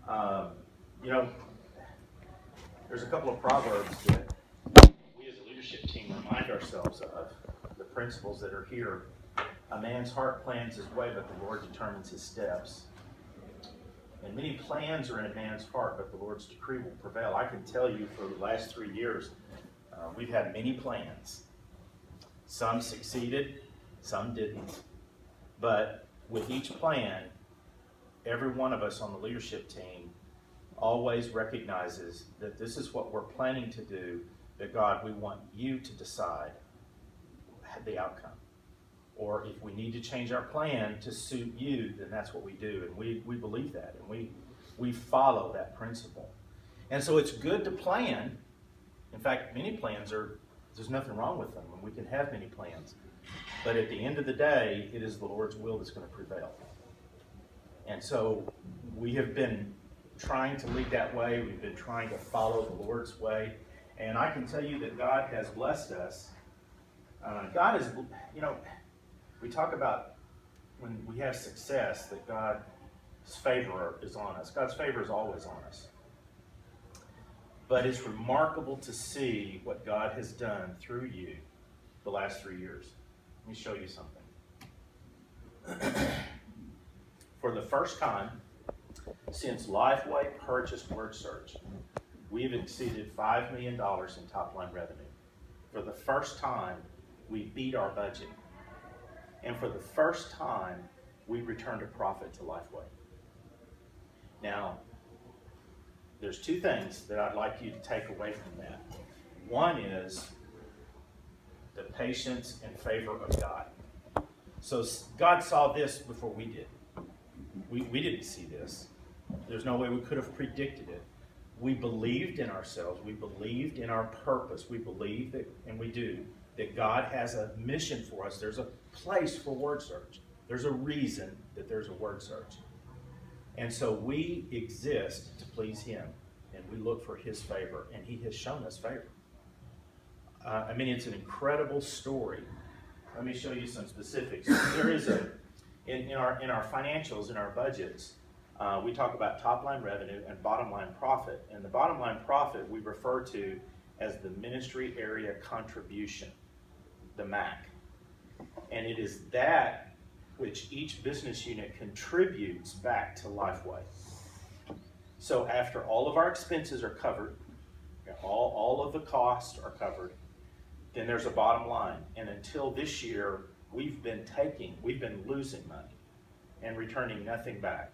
Um, you know, there's a couple of proverbs that we as a leadership team remind ourselves of, the principles that are here. A man's heart plans his way, but the Lord determines his steps. And many plans are in a man's heart, but the Lord's decree will prevail. I can tell you for the last 3 years, we've had many plans. Some succeeded, some didn't. But with each plan, every one of us on the leadership team always recognizes that this is what we're planning to do, that God, we want you to decide the outcome. Or if we need to change our plan to suit you, then that's what we do. And we believe that, and we follow that principle. And so it's good to plan. In fact, many plans there's nothing wrong with them, and we can have many plans. But at the end of the day, it is the Lord's will that's going to prevail. And so we have been trying to lead that way. We've been trying to follow the Lord's way. And I can tell you that God has blessed us. God is, we talk about when we have success that God's favor is on us. God's favor is always on us. But it's remarkable to see what God has done through you the last 3 years. Let me show you something. For the first time since Lifeway purchased WordSearch, we've exceeded $5 million in top-line revenue. For the first time, we beat our budget. And for the first time, we returned a profit to Lifeway. Now, there's 2 things that I'd like you to take away from that. One is the patience and favor of God. So God saw this before we did. We didn't see this. There's no way we could have predicted it. We believed in ourselves. We believed in our purpose. We believe that, and we do, that God has a mission for us. There's a place for WordSearch. There's a reason that there's a WordSearch. And so we exist to please Him, and we look for His favor, and He has shown us favor. It's an incredible story. Let me show you some specifics. There is in our financials, in our budgets, we talk about top line revenue and bottom line profit. And the bottom line profit we refer to as the ministry area contribution, the MAC. And it is that which each business unit contributes back to Lifeway. So after all of our expenses are covered, all of the costs are covered, then there's a bottom line. And until this year, we've been losing money and returning nothing back.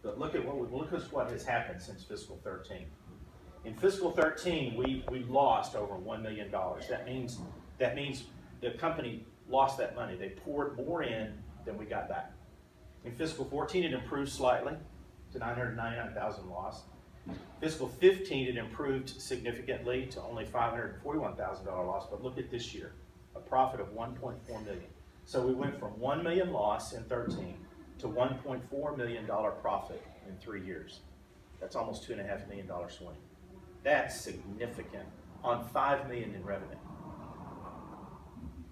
But look at what has happened since fiscal 13. In fiscal 13, we lost over $1 million. That means the company lost that money. They poured more in than we got back. In fiscal 14, it improved slightly to $999,000 loss. Fiscal 15, it improved significantly to only $541,000 loss. But look at this year, a profit of $1.4 million. So we went from $1 million loss in 13 to $1.4 million profit in 3 years. That's almost $2.5 million swing. That's significant on $5 million in revenue.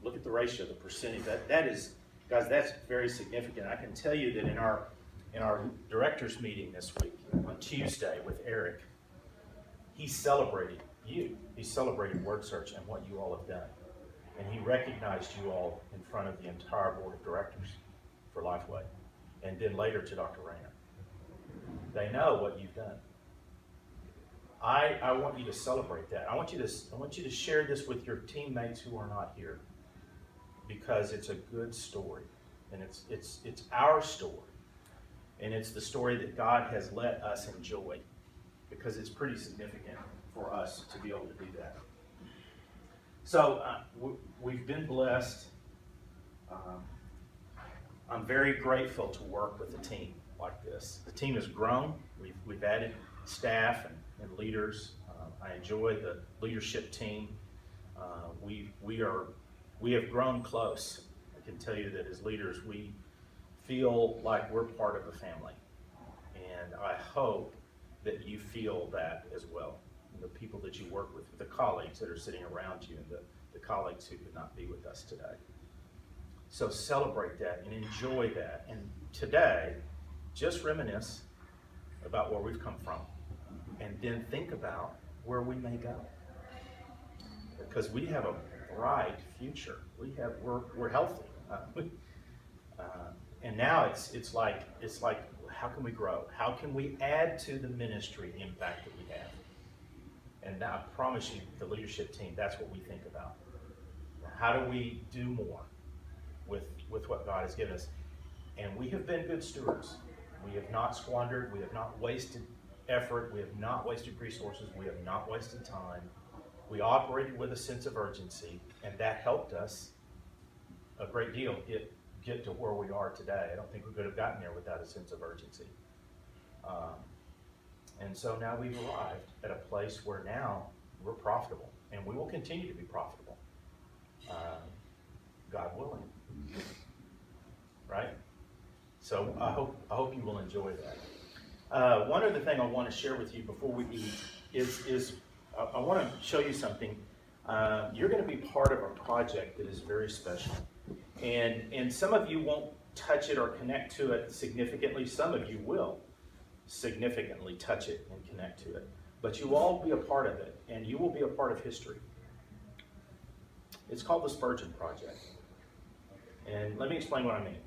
Look at the ratio, the percentage. That is, guys, that's very significant. I can tell you that in our directors meeting this week on Tuesday with Eric, he celebrated you. He celebrated WordSearch and what you all have done. And he recognized you all in front of the entire board of directors for Lifeway. And then later to Dr. Rayner. They know what you've done. I want you to celebrate that. I want you to share this with your teammates who are not here, because it's a good story, and it's our story, and it's the story that God has let us enjoy, because it's pretty significant for us to be able to do that. So we've been blessed. I'm very grateful to work with a team like this. The team has grown. We've added staff and leaders. I enjoy the leadership team. We have grown close. I can tell you that as leaders, we feel like we're part of a family. And I hope that you feel that as well. The people that you work with, the colleagues that are sitting around you, and the colleagues who could not be with us today. So celebrate that and enjoy that. And today, just reminisce about where we've come from, and then think about where we may go. Because we have a bright future. We're healthy. And now it's like how can we grow? How can we add to the ministry impact that we have? And I promise you, the leadership team, that's what we think about. How do we do more with what God has given us? And we have been good stewards. We have not squandered. We have not wasted effort. We have not wasted resources. We have not wasted time. We operated with a sense of urgency, and that helped us a great deal get to where we are today. I don't think we could have gotten there without a sense of urgency. And so now we've arrived at a place where now we're profitable, and we will continue to be profitable, God willing. Right? So I hope you will enjoy that. One other thing I want to share with you before we eat is I want to show you something. You're going to be part of a project that is very special. And some of you won't touch it or connect to it significantly. Some of you will significantly touch it and connect to it. But you will all be a part of it, and you will be a part of history. It's called the Spurgeon Project. And let me explain what I mean.